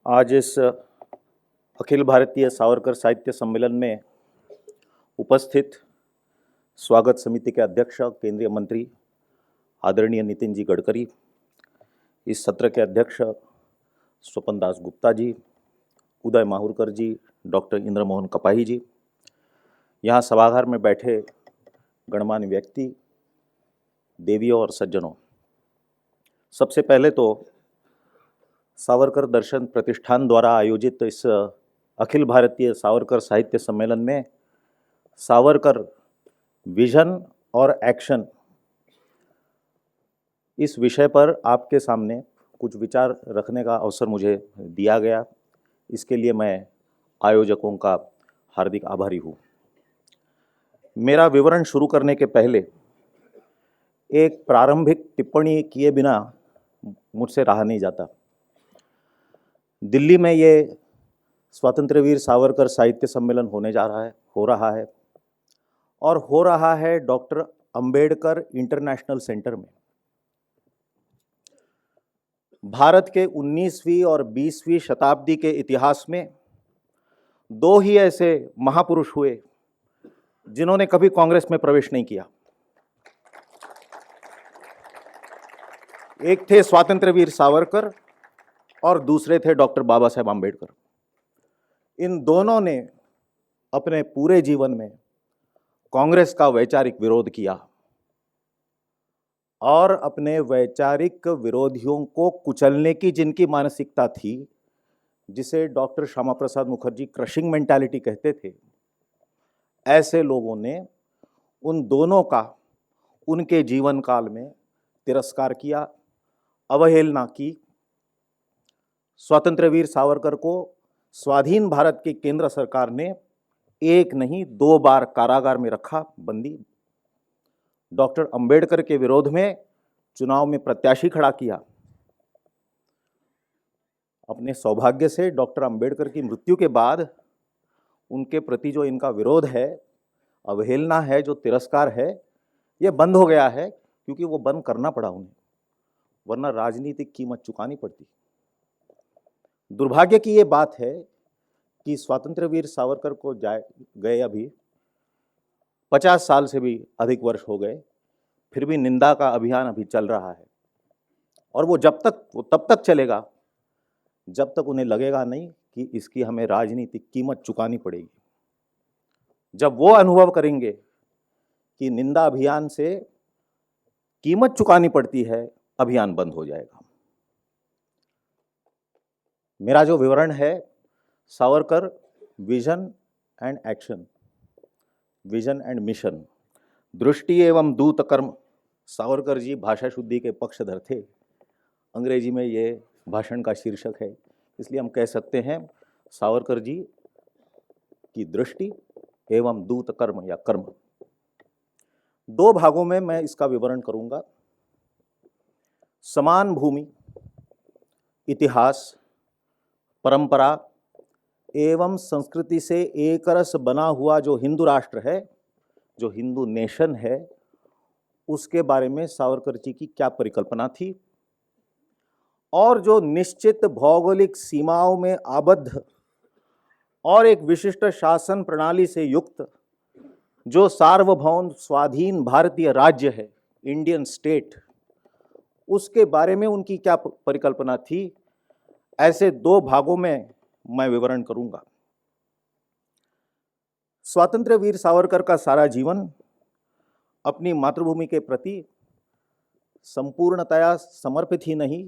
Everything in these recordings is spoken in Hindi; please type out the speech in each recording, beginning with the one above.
आज इस अखिल भारतीय सावरकर साहित्य सम्मेलन में उपस्थित स्वागत समिति के अध्यक्ष केंद्रीय मंत्री आदरणीय नितिन जी गडकरी, इस सत्र के अध्यक्ष स्वपन दास गुप्ता जी, उदय माहुरकर जी, डॉक्टर इंद्रमोहन कपाही जी, यहाँ सभागार में बैठे गणमान्य व्यक्ति, देवियों और सज्जनों, सबसे पहले तो सावरकर दर्शन प्रतिष्ठान द्वारा आयोजित इस अखिल भारतीय सावरकर साहित्य सम्मेलन में सावरकर विजन और एक्शन इस विषय पर आपके सामने कुछ विचार रखने का अवसर मुझे दिया गया। इसके लिए मैं आयोजकों का हार्दिक आभारी हूँ। मेरा विवरण शुरू करने के पहले एक प्रारंभिक टिप्पणी किए बिना मुझसे रहा नहीं जाता। दिल्ली में ये स्वतंत्र वीर सावरकर साहित्य सम्मेलन हो रहा है डॉक्टर अंबेडकर इंटरनेशनल सेंटर में। भारत के 19वीं और 20वीं शताब्दी के इतिहास में दो ही ऐसे महापुरुष हुए जिन्होंने कभी कांग्रेस में प्रवेश नहीं किया। एक थे स्वतंत्र वीर सावरकर और दूसरे थे डॉक्टर बाबा साहेब आम्बेडकर। इन दोनों ने अपने पूरे जीवन में कांग्रेस का वैचारिक विरोध किया और अपने वैचारिक विरोधियों को कुचलने की जिनकी मानसिकता थी, जिसे doctor Shyama Prasad Mukherjee crushing mentality कहते थे, ऐसे लोगों ने उन दोनों का उनके जीवन काल में तिरस्कार किया, अवहेलना की। स्वतंत्र वीर सावरकर को स्वाधीन भारत की केंद्र सरकार ने एक नहीं 2 बार कारागार में रखा, बंदी। डॉक्टर अंबेडकर के विरोध में चुनाव में प्रत्याशी खड़ा किया। अपने सौभाग्य से डॉक्टर अंबेडकर की मृत्यु के बाद उनके प्रति जो इनका विरोध है, अवहेलना है, जो तिरस्कार है, ये बंद हो गया है, क्योंकि वो बंद करना पड़ा उन्हें, वरना राजनीतिक कीमत चुकानी पड़ती। दुर्भाग्य की ये बात है कि स्वतंत्र वीर सावरकर को गए अभी 50 साल से भी अधिक वर्ष हो गए, फिर भी निंदा का अभियान अभी चल रहा है। और वो तब तक चलेगा जब तक उन्हें लगेगा नहीं कि इसकी हमें राजनीतिक कीमत चुकानी पड़ेगी। जब वो अनुभव करेंगे कि निंदा अभियान से कीमत चुकानी पड़ती है, अभियान बंद हो जाएगा। मेरा जो विवरण है, Savarkar vision and action, vision and mission, दृष्टि एवं दूत कर्म। सावरकर जी भाषा शुद्धि के पक्षधर थे। अंग्रेजी में ये भाषण का शीर्षक है, इसलिए हम कह सकते हैं सावरकर जी की दृष्टि एवं दूत कर्म या कर्म। 2 भागों में मैं इसका विवरण करूंगा। समान भूमि, इतिहास, परंपरा एवं संस्कृति से एक रस बना हुआ जो हिंदू राष्ट्र है, जो हिंदू नेशन है, उसके बारे में सावरकर जी की क्या परिकल्पना थी, और जो निश्चित भौगोलिक सीमाओं में आबद्ध और एक विशिष्ट शासन प्रणाली से युक्त जो सार्वभौम स्वाधीन भारतीय राज्य है, इंडियन स्टेट, उसके बारे में उनकी क्या परिकल्पना थी। ऐसे 2 भागों में मैं विवरण करूंगा। स्वतंत्र वीर सावरकर का सारा जीवन अपनी मातृभूमि के प्रति संपूर्णतया समर्पित ही नहीं,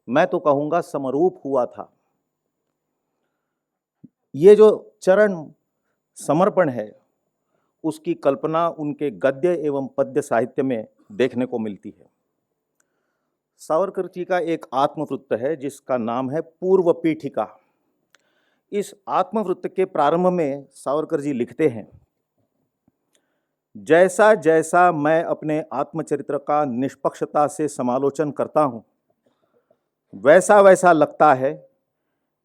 मैं तो कहूंगा समरूप हुआ था। ये जो चरण समर्पण है, उसकी कल्पना उनके गद्य एवं पद्य साहित्य में देखने को मिलती है। सावरकर जी का एक आत्मवृत्त है जिसका नाम है पूर्व पीठिका। इस आत्मवृत्त के प्रारंभ में सावरकर जी लिखते हैं, जैसा जैसा मैं अपने आत्मचरित्र का निष्पक्षता से समालोचन करता हूं, वैसा वैसा लगता है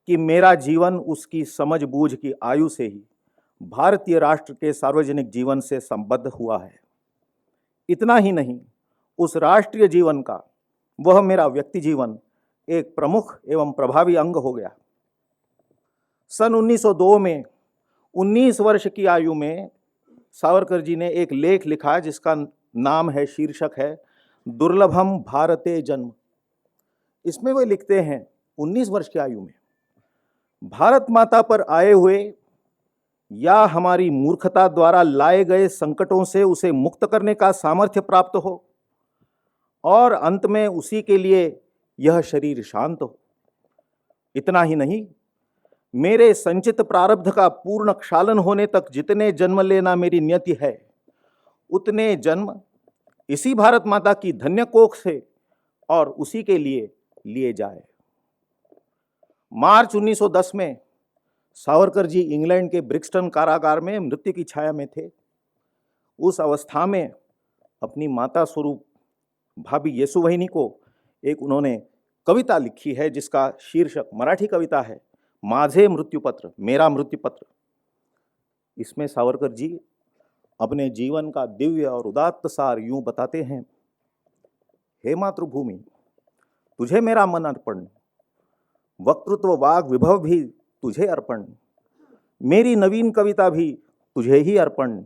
कि मेरा जीवन उसकी समझ बूझ की आयु से ही भारतीय राष्ट्र के सार्वजनिक जीवन से संबद्ध हुआ है। इतना ही नहीं, उस राष्ट्रीय जीवन का वह मेरा व्यक्ति जीवन एक प्रमुख एवं प्रभावी अंग हो गया। सन 1902 में 19 वर्ष की आयु में सावरकर जी ने एक लेख लिखा जिसका नाम है, शीर्षक है दुर्लभम भारते जन्म। इसमें वे लिखते हैं 19 वर्ष की आयु में भारत माता पर आए हुए या हमारी मूर्खता द्वारा लाए गए संकटों से उसे मुक्त करने का सामर्थ्य प्राप्त हो और अंत में उसी के लिए यह शरीर शांत हो। इतना ही नहीं, मेरे संचित प्रारब्ध का पूर्ण क्षालन होने तक जितने जन्म लेना मेरी नियति है, उतने जन्म इसी भारत माता की धन्य कोख से और उसी के लिए जाए। मार्च 1910 में सावरकर जी इंग्लैंड के ब्रिक्सटन कारागार में मृत्यु की छाया में थे। उस अवस्था में अपनी माता स्वरूप भाभी येसुवहिनी को एक उन्होंने कविता लिखी है जिसका शीर्षक, मराठी कविता है, माझे मृत्युपत्र, मेरा मृत्युपत्र। इसमें सावरकर जी अपने जीवन का दिव्य और उदात्त सार यूं बताते हैं, हे मातृभूमि, तुझे मेरा मन अर्पण, वक्तृत्व वाग विभव भी तुझे अर्पण, मेरी नवीन कविता भी तुझे ही अर्पण,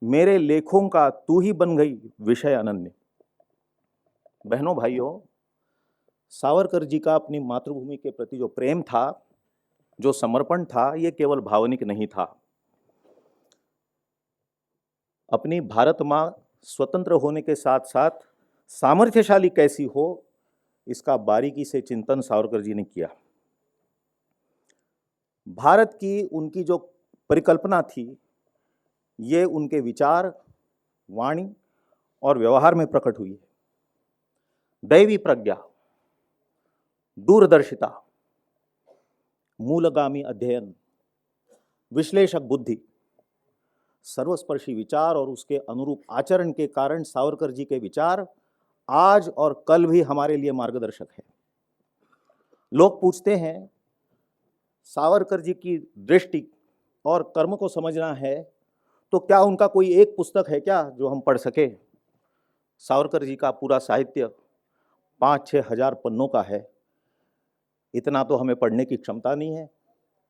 मेरे लेखों का तू ही बन गई विषय अनन्य। बहनों भाइयों, सावरकर जी का अपनी मातृभूमि के प्रति जो प्रेम था, जो समर्पण था, ये केवल भावनिक नहीं था। अपनी भारत माँ स्वतंत्र होने के साथ साथ सामर्थ्यशाली कैसी हो, इसका बारीकी से चिंतन सावरकर जी ने किया। भारत की उनकी जो परिकल्पना थी, ये उनके विचार, वाणी और व्यवहार में प्रकट हुई है। दैवी प्रज्ञा, दूरदर्शिता, मूलगामी अध्ययन, विश्लेषक बुद्धि, सर्वस्पर्शी विचार और उसके अनुरूप आचरण के कारण सावरकर जी के विचार आज और कल भी हमारे लिए मार्गदर्शक है। लोग पूछते हैं, सावरकर जी की दृष्टि और कर्म को समझना है तो क्या उनका कोई एक पुस्तक है क्या जो हम पढ़ सके? सावरकर जी का पूरा साहित्य 5-6 हजार पन्नों का है। इतना तो हमें पढ़ने की क्षमता नहीं है,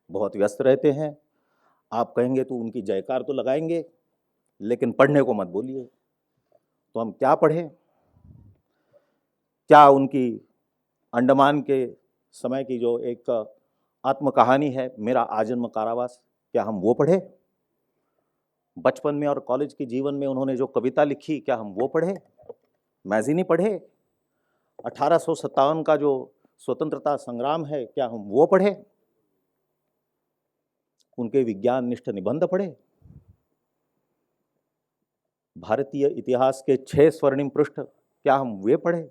बहुत व्यस्त रहते हैं। आप कहेंगे तो उनकी जयकार तो लगाएंगे, लेकिन पढ़ने को मत बोलिए। तो हम क्या पढ़ें? क्या उनकी अंडमान के समय की जो एक आत्मकहानी है, मेरा आजन्म कारावास, क्या हम वो पढ़ें? बचपन में और कॉलेज के जीवन में उन्होंने जो कविता लिखी, क्या हम वो पढ़ें? मैगजीन पढ़े? 1857 का जो स्वतंत्रता संग्राम है, क्या हम वो पढ़े? उनके विज्ञान निष्ठ निबंध पढ़े? भारतीय इतिहास के 6 स्वर्णिम पृष्ठ, क्या हम वे पढ़े?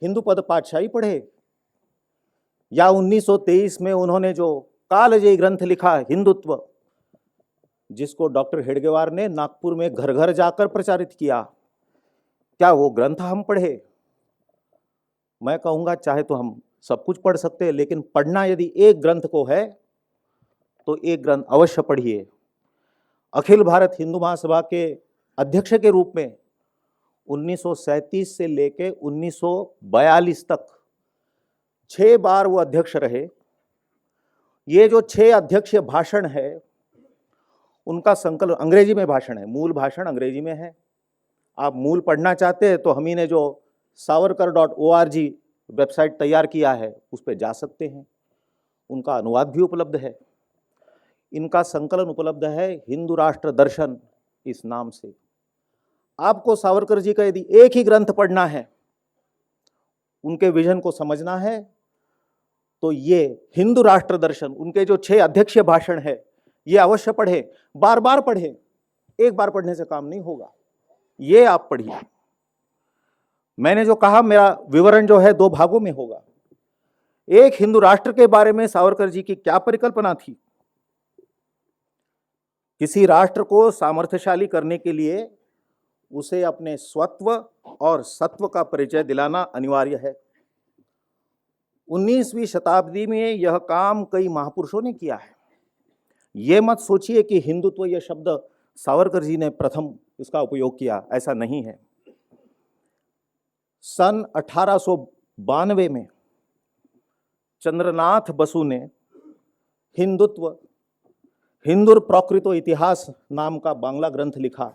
हिंदू पद पाठशाही पढ़े? या 1923 में उन्होंने जो कालजयी ग्रंथ लिखा हिंदुत्व, जिसको डॉक्टर हेडगेवार ने नागपुर में घर घर जाकर प्रचारित किया, क्या वो ग्रंथ हम पढ़े? मैं कहूँगा चाहे तो हम सब कुछ पढ़ सकते हैं, लेकिन पढ़ना यदि एक ग्रंथ को है तो एक ग्रंथ अवश्य पढ़िए। अखिल भारत हिंदू महासभा के अध्यक्ष के रूप में 1937 से लेकर 1942 तक 6 बार वो अध्यक्ष रहे। ये जो 6 अध्यक्षीय भाषण है, उनका संकलन अंग्रेजी में भाषण है, मूल भाषण अंग्रेजी में है। आप मूल पढ़ना चाहते हैं तो हम ही ने जो savarkar.org वेबसाइट तैयार किया है, उस पर जा सकते हैं। उनका अनुवाद भी उपलब्ध है। इनका संकलन उपलब्ध है हिंदू राष्ट्र दर्शन इस नाम से। आपको सावरकर जी का यदि एक ही ग्रंथ पढ़ना है, उनके विजन को समझना है, तो ये हिंदू राष्ट्र दर्शन, उनके जो 6 अध्यक्षीय भाषण है, ये अवश्य पढ़े, बार बार पढ़े। एक बार पढ़ने से काम नहीं होगा, ये आप पढ़िए। मैंने जो कहा, मेरा विवरण जो है 2 भागों में होगा। एक, हिंदू राष्ट्र के बारे में सावरकर जी की क्या परिकल्पना थी। किसी राष्ट्र को सामर्थ्यशाली करने के लिए उसे अपने स्वत्व और सत्व का परिचय दिलाना अनिवार्य है। 19वीं शताब्दी में यह काम कई महापुरुषों ने किया है। ये मत सोचिए कि हिंदुत्व यह शब्द सावरकर जी ने प्रथम इसका उपयोग किया, ऐसा नहीं है। सन 1892 में चंद्रनाथ बसु ने हिंदुत्व हिंदुर प्रकृतो इतिहास नाम का बांग्ला ग्रंथ लिखा,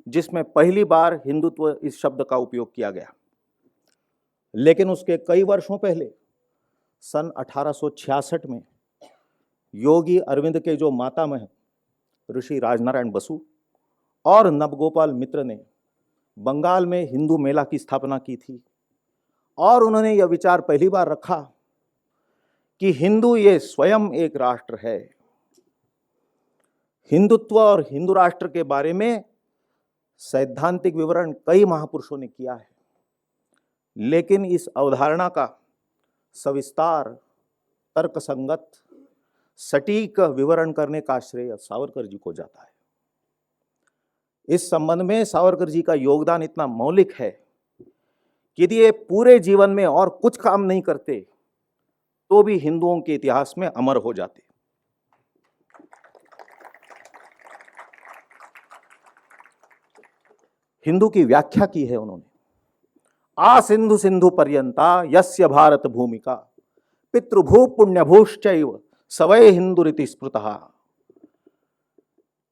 जिसमें पहली बार हिंदुत्व इस शब्द का उपयोग किया गया। लेकिन उसके कई वर्षों पहले सन 1866 में योगी अरविंद के जो मातामह ऋषि राजनारायण बसु और नवगोपाल मित्र ने बंगाल में हिंदू मेला की स्थापना की थी, और उन्होंने यह विचार पहली बार रखा कि हिंदू ये स्वयं एक राष्ट्र है। हिंदुत्व और हिंदू राष्ट्र के बारे में सैद्धांतिक विवरण कई महापुरुषों ने किया है, लेकिन इस अवधारणा का सविस्तार, तर्कसंगत, सटीक विवरण करने का श्रेय सावरकर जी को जाता है। इस संबंध में सावरकर जी का योगदान इतना मौलिक है कि यदि ये पूरे जीवन में और कुछ काम नहीं करते तो भी हिंदुओं के इतिहास में अमर हो जाते। हिंदू की व्याख्या की है उन्होंने, आ सिंधु सिंधु पर्यंता यस्य भारत भूमिका पितृभू पुण्यभूश्चैव सवै हिंदुरिति स्मृतः।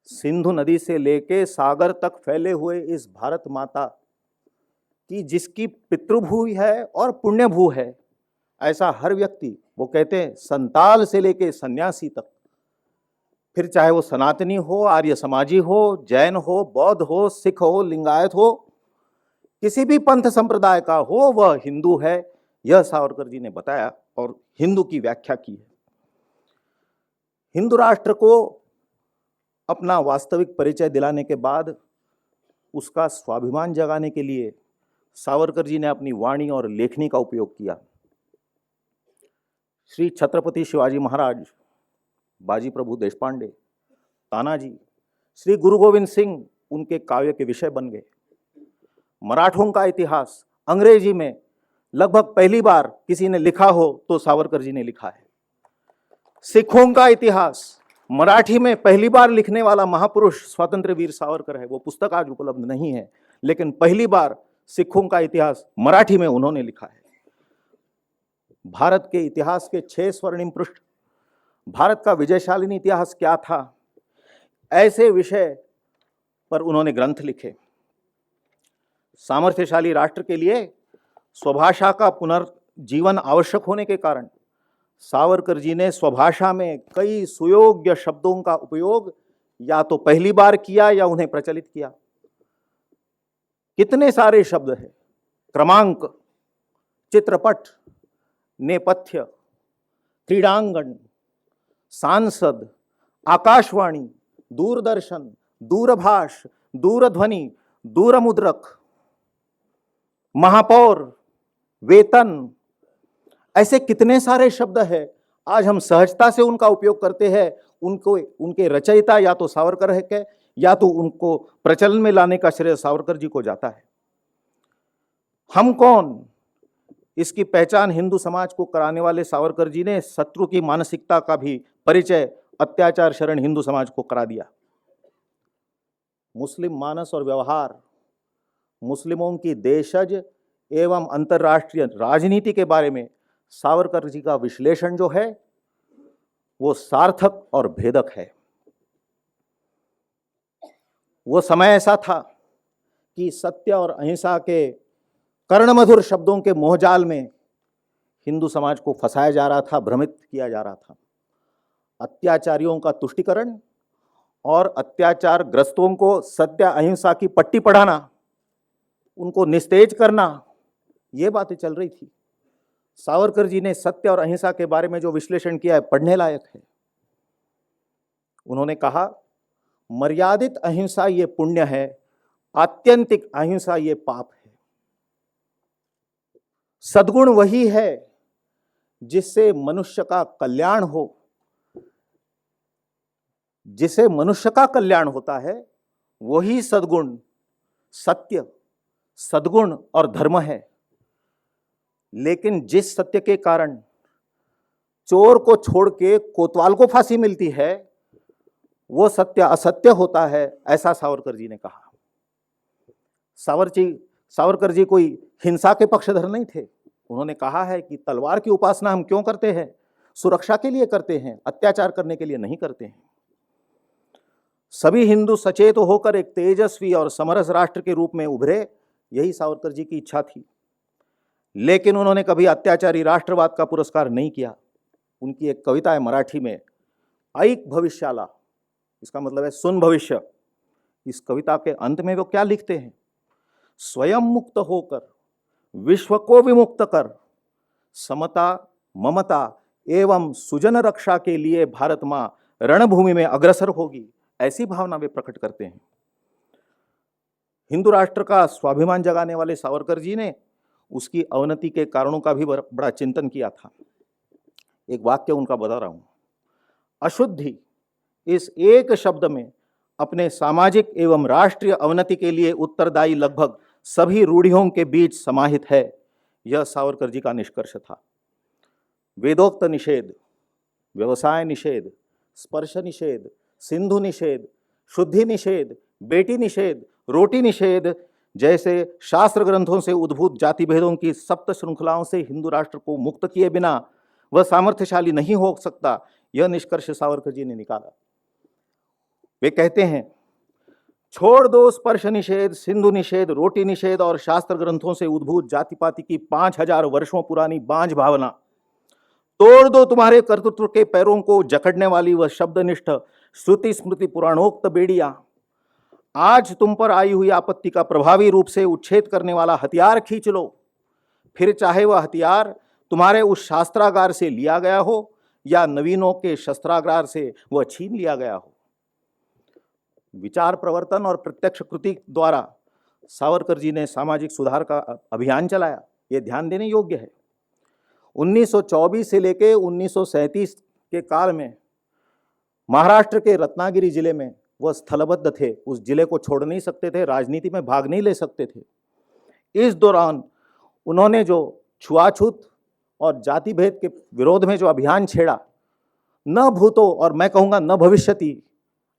सिंधु नदी से लेके सागर तक फैले हुए इस भारत माता की जिसकी पितृभू है और पुण्यभू है, ऐसा हर व्यक्ति, वो कहते हैं संताल से लेके सन्यासी तक, फिर चाहे वो सनातनी हो, आर्य समाजी हो, जैन हो, बौद्ध हो, सिख हो, लिंगायत हो, किसी भी पंथ संप्रदाय का हो, वह हिंदू है। यह सावरकर जी ने बताया और हिंदू की व्याख्या की है। हिंदू राष्ट्र को अपना वास्तविक परिचय दिलाने के बाद उसका स्वाभिमान जगाने के लिए सावरकर जी ने अपनी वाणी और लेखनी का उपयोग किया। श्री छत्रपति शिवाजी महाराज, बाजी प्रभु देशपांडे, तानाजी, श्री गुरु गोविंद सिंह उनके काव्य के विषय बन गए। मराठों का इतिहास अंग्रेजी में लगभग पहली बार किसी ने लिखा हो तो सावरकर जी ने लिखा है। सिखों का इतिहास मराठी में पहली बार लिखने वाला महापुरुष स्वतंत्र वीर सावरकर है। वो पुस्तक आज उपलब्ध नहीं है, लेकिन पहली बार सिखों का इतिहास मराठी में उन्होंने लिखा है। भारत के इतिहास के 6 स्वर्णिम पृष्ठ, भारत का विजयशालिनी इतिहास क्या था, ऐसे विषय पर उन्होंने ग्रंथ लिखे। सामर्थ्यशाली राष्ट्र के लिए स्वभाषा का पुनर्जीवन आवश्यक होने के कारण सावरकर जी ने स्वभाषा में कई सुयोग्य शब्दों का उपयोग या तो पहली बार किया या उन्हें प्रचलित किया। कितने सारे शब्द हैं, क्रमांक, चित्रपट, नेपथ्य, क्रीड़ांगन, सांसद, आकाशवाणी, दूरदर्शन, दूरभाष, दूरध्वनि, दूरमुद्रक, महापौर, वेतन, ऐसे कितने सारे शब्द हैं। आज हम सहजता से उनका उपयोग करते हैं। उनको, उनके रचयिता या तो सावरकर है के, या तो उनको प्रचलन में लाने का श्रेय सावरकर जी को जाता है। हम कौन, इसकी पहचान हिंदू समाज को कराने वाले सावरकर जी ने शत्रु की मानसिकता का भी परिचय अत्याचार शरण हिंदू समाज को करा दिया। मुस्लिम मानस और व्यवहार, मुस्लिमों की देशज एवं अंतर्राष्ट्रीय राजनीति के बारे में सावरकर जी का विश्लेषण जो है वो सार्थक और भेदक है। वो समय ऐसा था कि सत्य और अहिंसा के कर्णमधुर शब्दों के मोहजाल में हिंदू समाज को फंसाया जा रहा था, भ्रमित किया जा रहा था। अत्याचारियों का तुष्टीकरण और अत्याचार ग्रस्तों को सत्य अहिंसा की पट्टी पढ़ाना, उनको निस्तेज करना, ये बातें चल रही थी। सावरकर जी ने सत्य और अहिंसा के बारे में जो विश्लेषण किया है पढ़ने लायक है। उन्होंने कहा, मर्यादित अहिंसा ये पुण्य है, आत्यंतिक अहिंसा ये पाप है। सद्गुण वही है जिससे मनुष्य का कल्याण हो। जिसे मनुष्य का कल्याण होता है वही सद्गुण, सत्य, सद्गुण और धर्म है। लेकिन जिस सत्य के कारण चोर को छोड़ के कोतवाल को फांसी मिलती है, वो सत्य असत्य होता है, ऐसा सावरकर जी ने कहा। सावरकर जी कोई हिंसा के पक्षधर नहीं थे। उन्होंने कहा है कि तलवार की उपासना हम क्यों करते हैं, सुरक्षा के लिए करते हैं, अत्याचार करने के लिए नहीं करते हैं। सभी हिंदू सचेत होकर एक तेजस्वी और समरस राष्ट्र के रूप में उभरे, यही सावरकर जी की इच्छा थी। लेकिन उन्होंने कभी अत्याचारी राष्ट्रवाद का पुरस्कार नहीं किया। उनकी एक कविता है मराठी में, ऐक भविष्याला, इसका मतलब है सुन भविष्य। इस कविता के अंत में वो क्या लिखते हैं? स्वयं मुक्त होकर विश्व को विमुक्त कर, समता ममता एवं सुजन रक्षा के लिए भारत मां रणभूमि में अग्रसर होगी, ऐसी भावना वे प्रकट करते हैं। हिंदू राष्ट्र का स्वाभिमान जगाने वाले सावरकर जी ने उसकी अवनति के कारणों का भी बड़ा चिंतन किया था। एक वाक्य उनका बता रहा हूं, अशुद्धि इस एक शब्द में अपने सामाजिक एवं राष्ट्रीय अवनति के लिए उत्तरदायी लगभग सभी रूढ़ियों के बीच समाहित है। यह सावरकर जी का निष्कर्ष था। वेदोक्त निषेध, व्यवसाय निषेध, स्पर्श निषेध, सिंधु निषेध, शुद्धि निषेध, बेटी निषेध, रोटी निषेध जैसे शास्त्र ग्रंथों से उद्भूत जाति भेदों की सप्त श्रृंखलाओं से हिंदू राष्ट्र को मुक्त किए बिना वह सामर्थ्यशाली नहीं हो सकता, यह निष्कर्ष सावरकर जी ने निकाला। वे कहते हैं, छोड़ दो स्पर्श निषेध, सिंधु निषेध, रोटी निषेध और शास्त्र ग्रंथों से उद्भूत जाति पाति की 5000 वर्षों पुरानी बांझ भावना। तोड़ दो तुम्हारे कर्तृत्व के पैरों को जकड़ने वाली वह शब्दनिष्ठ श्रुति स्मृति पुराणोक्त बेड़ियां। आज तुम पर आई हुई आपत्ति का प्रभावी रूप से उच्छेद करने वाला हथियार खींच लो, फिर चाहे वह हथियार तुम्हारे उस शास्त्रागार से लिया गया हो या नवीनों के शस्त्रागार से वह छीन लिया गया हो। विचार प्रवर्तन और प्रत्यक्ष कृति द्वारा सावरकर जी ने सामाजिक सुधार का अभियान चलाया, यह ध्यान देने योग्य है। 1924 से लेकर 1937 के काल में महाराष्ट्र के रत्नागिरी जिले में वह स्थलबद्ध थे, उस जिले को छोड़ नहीं सकते थे, राजनीति में भाग नहीं ले सकते थे। इस दौरान उन्होंने जो छुआछूत और जाति भेद के विरोध में जो अभियान छेड़ा, न भूतो और मैं कहूँगा न भविष्यति,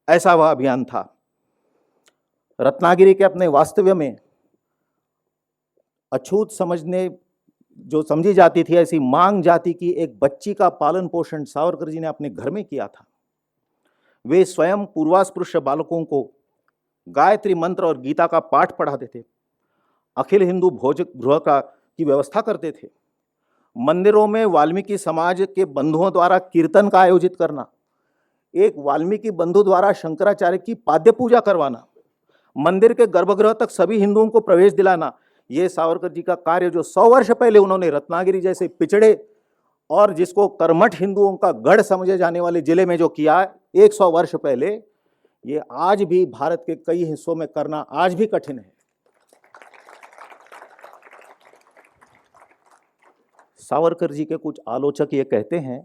ऐसा वह अभियान था। रत्नागिरी के अपने वास्तव्य में अछूत समझने जो समझी जाती थी ऐसी मांग जाति की एक बच्ची का पालन पोषण सावरकर जी ने अपने घर में किया था। वे स्वयं पूर्वास्पृश्य बालकों को गायत्री मंत्र और गीता का पाठ पढ़ाते थे। अखिल हिंदू भोज गृह की व्यवस्था करते थे। मंदिरों में वाल्मीकि समाज के बंधुओं द्वारा कीर्तन का आयोजित करना, एक वाल्मीकि बंधु द्वारा शंकराचार्य की पाद्य पूजा करवाना, मंदिर के गर्भगृह तक सभी हिंदुओं को प्रवेश दिलाना, ये सावरकर जी का कार्य जो 100 वर्ष पहले उन्होंने रत्नागिरी जैसे पिछड़े और जिसको कर्मठ हिंदुओं का गढ़ समझे जाने वाले जिले में जो किया 100 वर्ष पहले, ये आज भी भारत के कई हिस्सों में करना आज भी कठिन है। सावरकर जी के कुछ आलोचक ये कहते हैं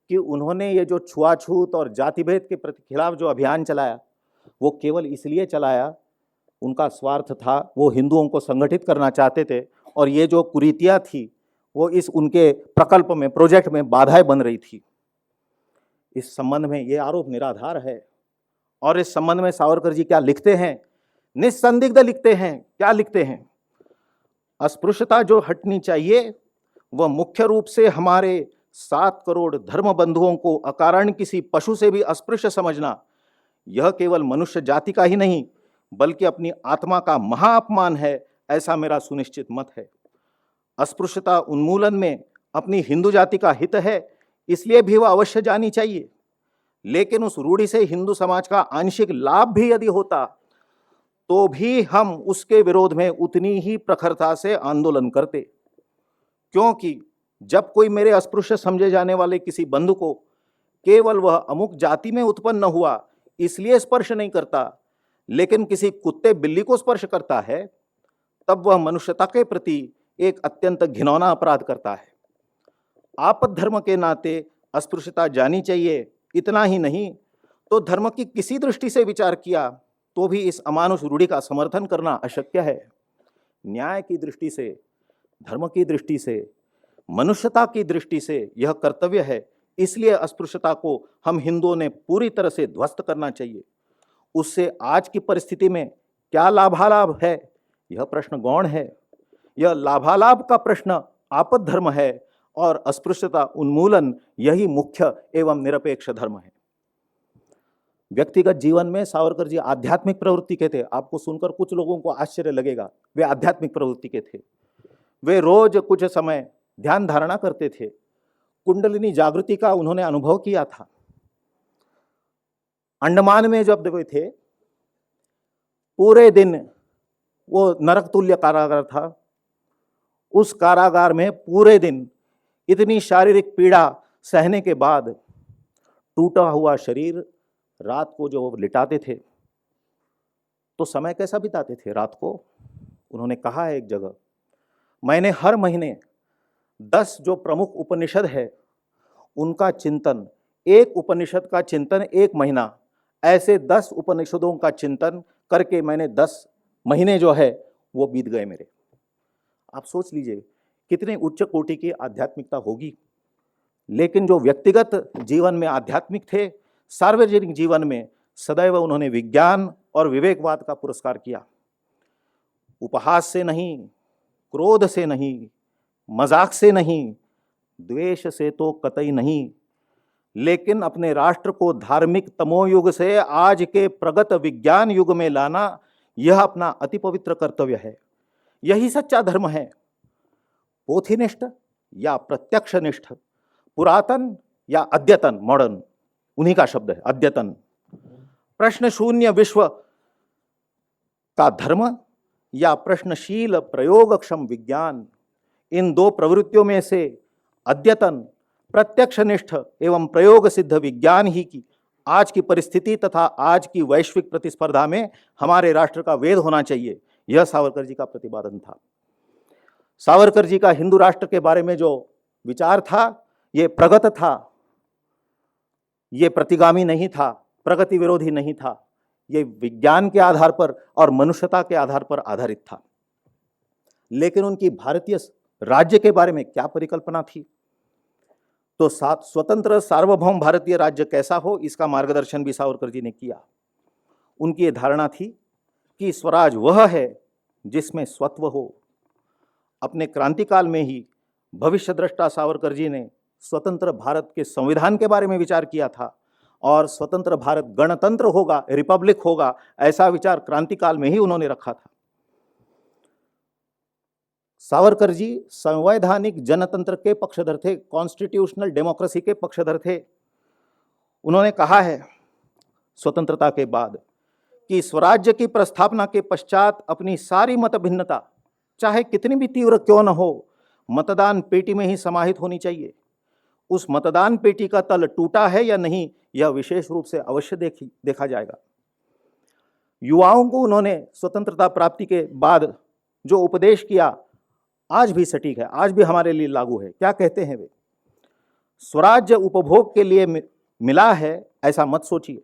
कि उन्होंने ये जो छुआछूत और जाति भेद के खिलाफ जो अभियान चलाया, वो केवल इसलिए चलाया, उनका स्वार्थ था, वो हिंदुओं को संगठित करना चाहते थे और ये जो कुरीतियाँ थी वो इस उनके प्रकल्प में, प्रोजेक्ट में बाधाएं बन रही थी। इस संबंध में ये आरोप निराधार है। और इस संबंध में सावरकर जी क्या लिखते हैं? निस्संदिग्ध लिखते हैं। क्या लिखते हैं? अस्पृश्यता जो हटनी चाहिए वह मुख्य रूप से हमारे 7 करोड़ धर्म बंधुओं को अकारण किसी पशु से भी अस्पृश्य समझना, यह केवल मनुष्य जाति का ही नहीं बल्कि अपनी आत्मा का महाअपमान है, ऐसा मेरा सुनिश्चित मत है। अस्पृश्यता उन्मूलन में अपनी हिंदू जाति का हित है, इसलिए भी वह अवश्य जानी चाहिए। लेकिन उस रूढ़ि से हिंदू समाज का आंशिक लाभ भी यदि होता तो भी हम उसके विरोध में उतनी ही प्रखरता से आंदोलन करते, क्योंकि जब कोई मेरे अस्पृश्य समझे जाने वाले किसी बंधु को केवल वह अमुक जाति में उत्पन्न हुआ इसलिए स्पर्श नहीं करता, लेकिन किसी कुत्ते बिल्ली को स्पर्श करता है, तब वह मनुष्यता के प्रति एक अत्यंत घिनौना अपराध करता है। आपद धर्म के नाते अस्पृश्यता जानी चाहिए, इतना ही नहीं तो धर्म की किसी दृष्टि से विचार किया तो भी इस अमानुष रूढ़ि का समर्थन करना अशक्य है। न्याय की दृष्टि से, धर्म की दृष्टि से, मनुष्यता की दृष्टि से यह कर्तव्य है, इसलिए अस्पृश्यता को हम हिंदुओं ने पूरी तरह से ध्वस्त करना चाहिए। उससे आज की परिस्थिति में क्या लाभालाभ है, यह प्रश्न गौण है। यह लाभालाभ का प्रश्न आपद धर्म है और अस्पृश्यता उन्मूलन यही मुख्य एवं निरपेक्ष धर्म है। व्यक्तिगत जीवन में सावरकर जी आध्यात्मिक प्रवृत्ति के थे। आपको सुनकर कुछ लोगों को आश्चर्य लगेगा, वे आध्यात्मिक प्रवृत्ति के थे। वे रोज कुछ समय ध्यान धारणा करते थे। कुंडलिनी जागृति का उन्होंने अनुभव किया था। अंडमान में जब वे थे, पूरे दिन वो नरक तुल्य कारागार था। उस कारागार में पूरे दिन इतनी शारीरिक पीड़ा सहने के बाद टूटा हुआ शरीर, रात को जो वो लिटाते थे तो समय कैसा बिताते थे रात को। उन्होंने कहा है एक जगह, मैंने हर महीने 10 जो प्रमुख उपनिषद है उनका चिंतन, एक उपनिषद का चिंतन 1 महीना, ऐसे 10 उपनिषदों का चिंतन करके मैंने 10 महीने जो है वो बीत गए मेरे। आप सोच लीजिए कितने उच्च कोटि की आध्यात्मिकता होगी। लेकिन जो व्यक्तिगत जीवन में आध्यात्मिक थे, सार्वजनिक जीवन में सदैव उन्होंने विज्ञान और विवेकवाद का पुरस्कार किया। उपहास से नहीं, क्रोध से नहीं, मजाक से नहीं, द्वेष से तो कतई नहीं, लेकिन अपने राष्ट्र को धार्मिक तमोयुग से आज के प्रगत विज्ञान युग में लाना, यह अपना अति पवित्र कर्तव्य है। यही सच्चा धर्म है। पोथिनिष्ठ या प्रत्यक्षनिष्ठ, पुरातन या अद्यतन, मॉडर्न, उन्हीं का शब्द है अद्यतन। प्रश्न शून्य विश्व का धर्म या प्रश्नशील प्रयोगक्षम विज्ञान, इन 2 प्रवृत्तियों में से अद्यतन, प्रत्यक्षनिष्ठ एवं प्रयोग सिद्ध विज्ञान ही की आज की परिस्थिति तथा आज की वैश्विक प्रतिस्पर्धा में हमारे राष्ट्र का वेद होना चाहिए। यह सावरकर जी का प्रतिपादन था। सावरकर जी का हिंदू राष्ट्र के बारे में जो विचार था, ये प्रगत था, ये प्रतिगामी नहीं था, प्रगति विरोधी नहीं था। ये विज्ञान के आधार पर और मनुष्यता के आधार पर आधारित था। लेकिन उनकी भारतीय राज्य के बारे में क्या परिकल्पना थी? तो स्वतंत्र सार्वभौम भारतीय राज्य कैसा हो, इसका मार्गदर्शन भी सावरकर जी ने किया। उनकी ये धारणा थी कि स्वराज वह है जिसमें स्वत्व हो। अपने क्रांतिकाल में ही भविष्य दृष्टा सावरकर जी ने स्वतंत्र भारत के संविधान के बारे में विचार किया था और स्वतंत्र भारत गणतंत्र होगा, रिपब्लिक होगा, ऐसा विचार क्रांतिकाल में ही उन्होंने रखा था। सावरकर जी संवैधानिक जनतंत्र के पक्षधर थे, कॉन्स्टिट्यूशनल डेमोक्रेसी के पक्षधर थे। उन्होंने कहा है स्वतंत्रता के बाद कि स्वराज्य की प्रस्थापना के पश्चात अपनी सारी मत भिन्नता, चाहे कितनी भी तीव्र क्यों न हो, मतदान पेटी में ही समाहित होनी चाहिए। उस मतदान पेटी का तल टूटा है या नहीं, यह विशेष रूप से अवश्य देखा जाएगा। युवाओं को उन्होंने स्वतंत्रता प्राप्ति के बाद जो उपदेश किया आज भी सटीक है, आज भी हमारे लिए लागू है। क्या कहते हैं वे? स्वराज्य उपभोग के लिए मिला है, ऐसा मत सोचिए।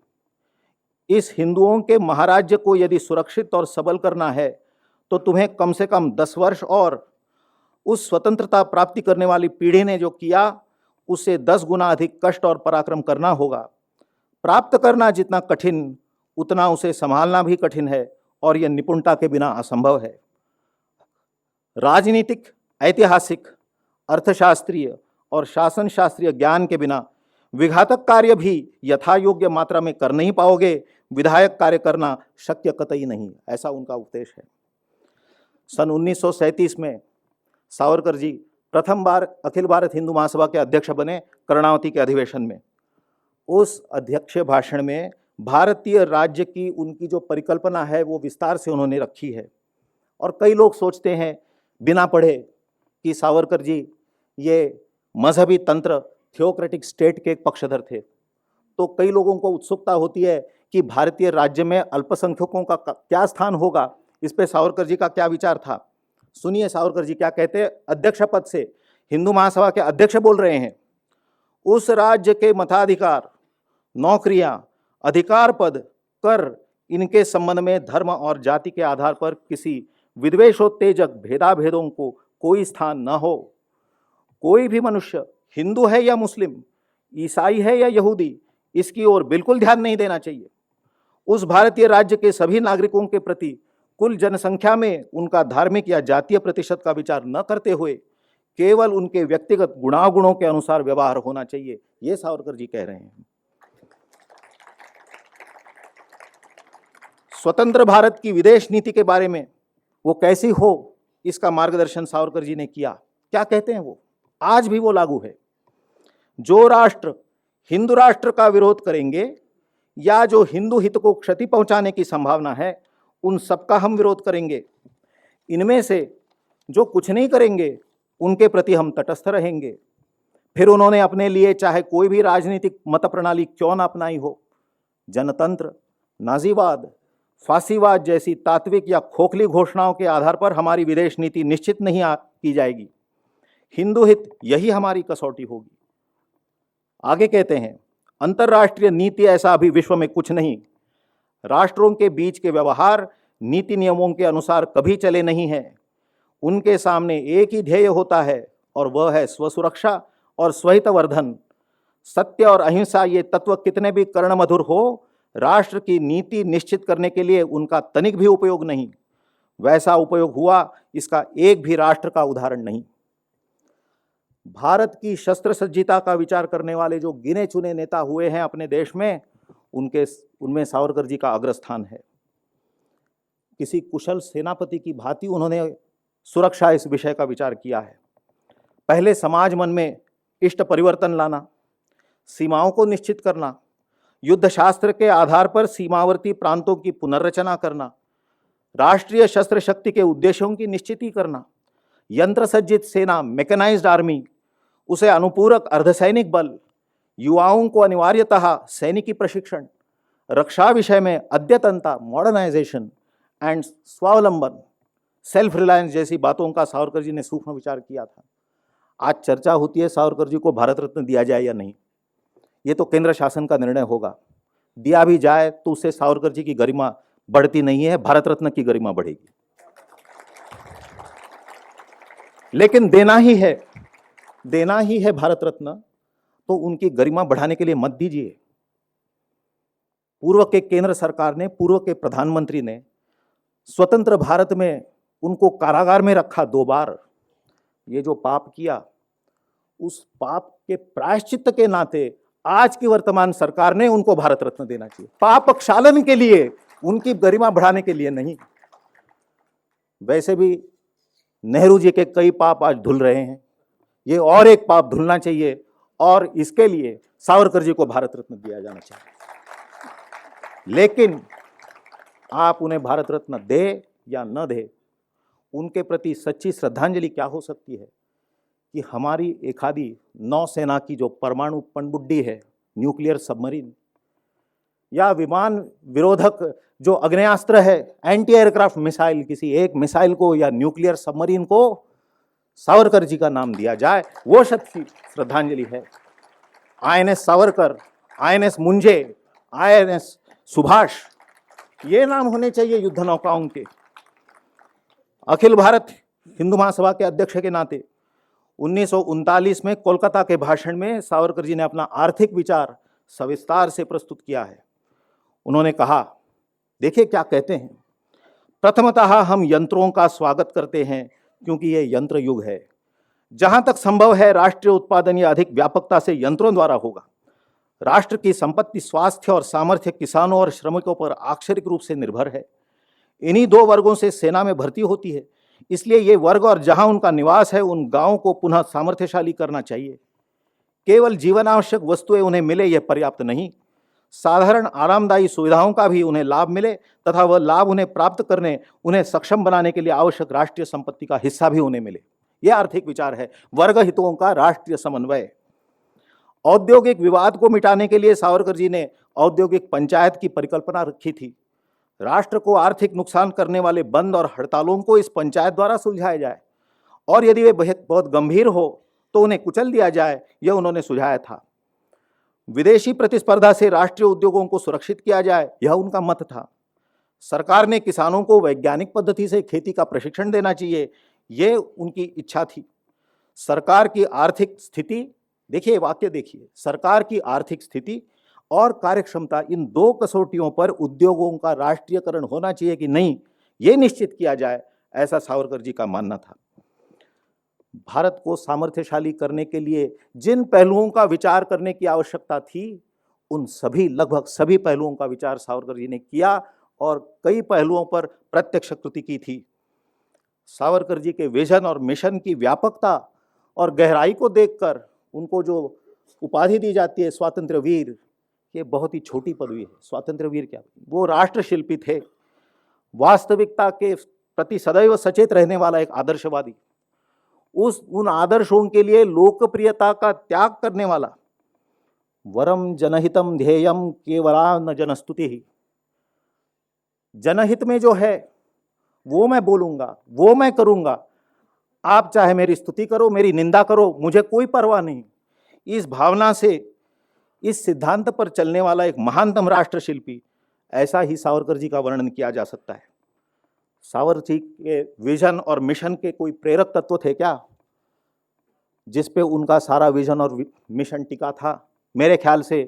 इस हिंदुओं के महाराज्य को यदि सुरक्षित और सबल करना है तो तुम्हें कम से कम 10 वर्ष और उस स्वतंत्रता प्राप्ति करने वाली पीढ़ी ने जो किया उससे 10 गुना अधिक कष्ट और पराक्रम करना होगा। प्राप्त करना जितना कठिन, उतना उसे संभालना भी कठिन है और यह निपुणता के बिना असंभव है। राजनीतिक, ऐतिहासिक, अर्थशास्त्रीय और शासन शास्त्रीय ज्ञान के बिना विघातक कार्य भी यथा योग्य मात्रा में कर नहीं पाओगे। विधायक कार्य करना शक्य कतई नहीं, ऐसा उनका उपदेश है। सन 1937 में सावरकर जी प्रथम बार अखिल भारत हिंदू महासभा के अध्यक्ष बने कर्णावती के अधिवेशन में। उस अध्यक्ष भाषण में भारतीय राज्य की उनकी जो परिकल्पना है वो विस्तार से उन्होंने रखी है। और कई लोग सोचते हैं बिना पढ़े कि सावरकर जी ये मजहबी तंत्र, थियोक्रेटिक स्टेट के एक पक्षधर थे। तो कई लोगों को उत्सुकता होती है कि भारतीय राज्य में अल्पसंख्यकों का क्या स्थान होगा, इस पे सावरकर जी का क्या विचार था। सुनिए सावरकर जी क्या कहते हैं। अध्यक्ष पद से हिंदू महासभा के अध्यक्ष बोल रहे हैं, उस राज्य के मताधिकार, नौकरियां, अधिकार पद, कर, इनके संबंध में धर्म और जाति के आधार पर किसी विद्वेषोत्तेजक भेदाभेदों को कोई स्थान न हो। कोई भी मनुष्य हिंदू है या मुस्लिम, ईसाई है या यहूदी, इसकी ओर बिल्कुल ध्यान नहीं देना चाहिए। उस भारतीय राज्य के सभी नागरिकों के प्रति कुल जनसंख्या में उनका धार्मिक या जातीय प्रतिशत का विचार न करते हुए केवल उनके व्यक्तिगत गुणागुणों के अनुसार व्यवहार होना चाहिए, ये सावरकर जी कह रहे हैं। स्वतंत्र भारत की विदेश नीति के बारे में वो कैसी हो, इसका मार्गदर्शन सावरकर जी ने किया। क्या कहते हैं वो, आज भी वो लागू है। जो राष्ट्र हिंदू राष्ट्र का विरोध करेंगे या जो हिंदू हित को क्षति पहुंचाने की संभावना है, उन सबका हम विरोध करेंगे। इनमें से जो कुछ नहीं करेंगे उनके प्रति हम तटस्थ रहेंगे। फिर उन्होंने अपने लिए चाहे कोई भी राजनीतिक मत प्रणाली क्यों न अपनाई हो, जनतंत्र, नाजीवाद, फांसीवाद जैसी तात्विक या खोखली घोषणाओं के आधार पर हमारी विदेश नीति निश्चित नहीं की जाएगी। हिंदू हित यही हमारी कसौटी होगी। आगे कहते हैं, अंतर्राष्ट्रीय नीति ऐसा अभी विश्व में कुछ नहीं। राष्ट्रों के बीच के व्यवहार नीति नियमों के अनुसार कभी चले नहीं हैं। उनके सामने एक ही ध्येय होता है और वह है स्वसुरक्षा और स्वहितवर्धन। सत्य और अहिंसा ये तत्व कितने भी कर्णमधुर हो, राष्ट्र की नीति निश्चित करने के लिए उनका तनिक भी उपयोग नहीं। वैसा उपयोग हुआ इसका एक भी राष्ट्र का उदाहरण नहीं। भारत की शस्त्र सज्जिता का विचार करने वाले जो गिने चुने नेता हुए हैं अपने देश में, उनमें सावरकर जी का अग्रस्थान है। किसी कुशल सेनापति की भांति उन्होंने सुरक्षा इस विषय का विचार किया है। पहले समाज मन में इष्ट परिवर्तन लाना, सीमाओं को निश्चित करना, युद्ध शास्त्र के आधार पर सीमावर्ती प्रांतों की पुनर्रचना करना, राष्ट्रीय शस्त्र शक्ति के उद्देश्यों की निश्चिती करना, यंत्र सज्जित सेना, मैकेनाइज्ड आर्मी, उसे अनुपूरक अर्धसैनिक बल, युवाओं को अनिवार्यतः सैनिकी प्रशिक्षण, रक्षा विषय में अद्यतनता, मॉडर्नाइजेशन एंड स्वावलंबन, सेल्फ रिलायंस जैसी बातों का सावरकर जी ने सूक्ष्म विचार किया था। आज चर्चा होती है सावरकर जी को भारत रत्न दिया जाए या नहीं, ये तो केंद्र शासन का निर्णय होगा। दिया भी जाए तो उससे सावरकर जी की गरिमा बढ़ती नहीं है, भारत रत्न की गरिमा बढ़ेगी। लेकिन देना ही है भारत रत्न, तो उनकी गरिमा बढ़ाने के लिए मत दीजिए। पूर्व के केंद्र सरकार ने, पूर्व के प्रधानमंत्री ने स्वतंत्र भारत में उनको कारागार में रखा 2 बार। ये जो पाप किया, उस पाप के प्रायश्चित के नाते आज की वर्तमान सरकार ने उनको भारत रत्न देना चाहिए, पाप क्षालन के लिए, उनकी गरिमा बढ़ाने के लिए नहीं। वैसे भी नेहरू जी के कई पाप आज धुल रहे हैं, ये और एक पाप धुलना चाहिए और इसके लिए सावरकर जी को भारत रत्न दिया जाना चाहिए। लेकिन आप उन्हें भारत रत्न दे या न दे, उनके प्रति सच्ची श्रद्धांजलि क्या हो सकती है कि हमारी एक आधी नौसेना की जो परमाणु पनडुब्बी है, न्यूक्लियर सबमरीन, या विमान विरोधक जो अग्नेयास्त्र है, एंटी एयरक्राफ्ट मिसाइल, किसी एक मिसाइल को या न्यूक्लियर सबमरीन को सावरकर जी का नाम दिया जाए, वो सच्ची श्रद्धांजलि है। INS Savarkar, INS Moonje, INS Subhash, ये नाम होने चाहिए युद्ध नौकाओं के। अखिल भारत हिंदू महासभा के अध्यक्ष के नाते 1939 में कोलकाता के भाषण में सावरकर जी ने अपना आर्थिक विचार सविस्तार से प्रस्तुत किया है। उन्होंने कहा, देखिए क्या कहते हैं, प्रथमतः हम यंत्रों का स्वागत करते हैं क्योंकि ये यंत्र युग है। जहां तक संभव है राष्ट्रीय उत्पादन या अधिक व्यापकता से यंत्रों द्वारा होगा। राष्ट्र की संपत्ति, स्वास्थ्य और सामर्थ्य किसानों और श्रमिकों पर आक्षरिक रूप से निर्भर है। इन्हीं 2 वर्गों से सेना में भर्ती होती है, इसलिए ये वर्ग और जहां उनका निवास है उन गांवों को पुनः सामर्थ्यशाली करना चाहिए। केवल जीवन आवश्यक वस्तुएं उन्हें मिले यह पर्याप्त नहीं, साधारण आरामदायी सुविधाओं का भी उन्हें लाभ मिले तथा वह लाभ उन्हें प्राप्त करने, उन्हें सक्षम बनाने के लिए आवश्यक राष्ट्रीय संपत्ति का हिस्सा भी उन्हें मिले। यह आर्थिक विचार है, वर्ग हितों का राष्ट्रीय समन्वय। औद्योगिक विवाद को मिटाने के लिए सावरकर जी ने औद्योगिक पंचायत की परिकल्पना रखी थी। राष्ट्र को आर्थिक नुकसान करने वाले बंद और हड़तालों को इस पंचायत द्वारा सुलझाया जाए और यदि वे बहुत गंभीर हो तो उन्हें कुचल दिया जाए, यह उन्होंने सुझाया था। विदेशी प्रतिस्पर्धा से राष्ट्रीय उद्योगों को सुरक्षित किया जाए, यह उनका मत था। सरकार ने किसानों को वैज्ञानिक पद्धति से खेती का प्रशिक्षण देना चाहिए, यह उनकी इच्छा थी। सरकार की आर्थिक स्थिति, देखिए वाक्य देखिए, सरकार की आर्थिक स्थिति और कार्यक्षमता, इन 2 कसौटियों पर उद्योगों का राष्ट्रीयकरण होना चाहिए कि नहीं, ये निश्चित किया जाए, ऐसा सावरकर जी का मानना था। भारत को सामर्थ्यशाली करने के लिए जिन पहलुओं का विचार करने की आवश्यकता थी, उन सभी, लगभग सभी पहलुओं का विचार सावरकर जी ने किया और कई पहलुओं पर प्रत्यक्ष कृति की थी। सावरकर जी के विजन और मिशन की व्यापकता और गहराई को देखकर उनको जो उपाधि दी जाती है स्वातंत्र्य वीर, ये बहुत ही छोटी पदवी है। स्वातंत्र्य वीर क्या, वो राष्ट्र शिल्पी थे, वास्तविकता के प्रति सदैव सचेत रहने वाला एक आदर्शवादी, उन आदर्शों के लिए लोकप्रियता का त्याग करने वाला, वरम जनहितम ध्येयम केवला न जनस्तुति ही, जनहित में जो है वो मैं बोलूंगा, वो मैं करूंगा, आप चाहे मेरी स्तुति करो, मेरी निंदा करो, मुझे कोई परवाह नहीं। इस भावना से, इस सिद्धांत पर चलने वाला एक महानतम राष्ट्र शिल्पी, ऐसा ही सावरकर जी का वर्णन किया जा सकता है। सावरकर जी के विजन और मिशन के कोई प्रेरक तत्व थे क्या जिस पे उनका सारा विजन और मिशन टिका था? मेरे ख्याल से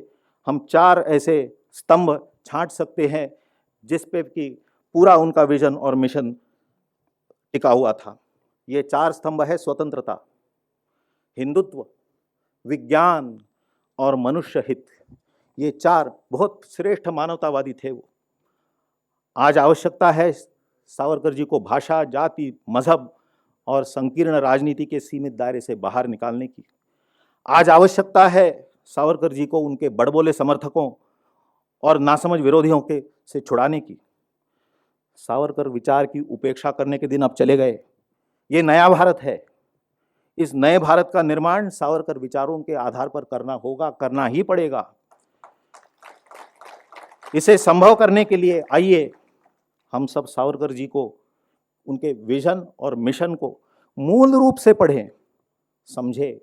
हम 4 ऐसे स्तंभ छांट सकते हैं जिस पे कि पूरा उनका विजन और मिशन टिका हुआ था। ये 4 स्तंभ है: स्वतंत्रता, हिंदुत्व, विज्ञान और मनुष्य हित। ये 4 बहुत श्रेष्ठ मानवतावादी थे वो। आज आवश्यकता है सावरकर जी को भाषा, जाति, मजहब और संकीर्ण राजनीति के सीमित दायरे से बाहर निकालने की। आज आवश्यकता है सावरकर जी को उनके बड़बोले समर्थकों और नासमझ विरोधियों के से छुड़ाने की। सावरकर विचार की उपेक्षा करने के दिन अब चले गए। ये नया भारत है। इस नए भारत का निर्माण सावरकर विचारों के आधार पर करना होगा, करना ही पड़ेगा। इसे संभव करने के लिए आइए हम सब सावरकर जी को, उनके विजन और मिशन को मूल रूप से पढ़ें, समझें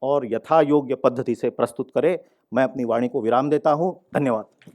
और यथा योग्य पद्धति से प्रस्तुत करें। मैं अपनी वाणी को विराम देता हूं। धन्यवाद।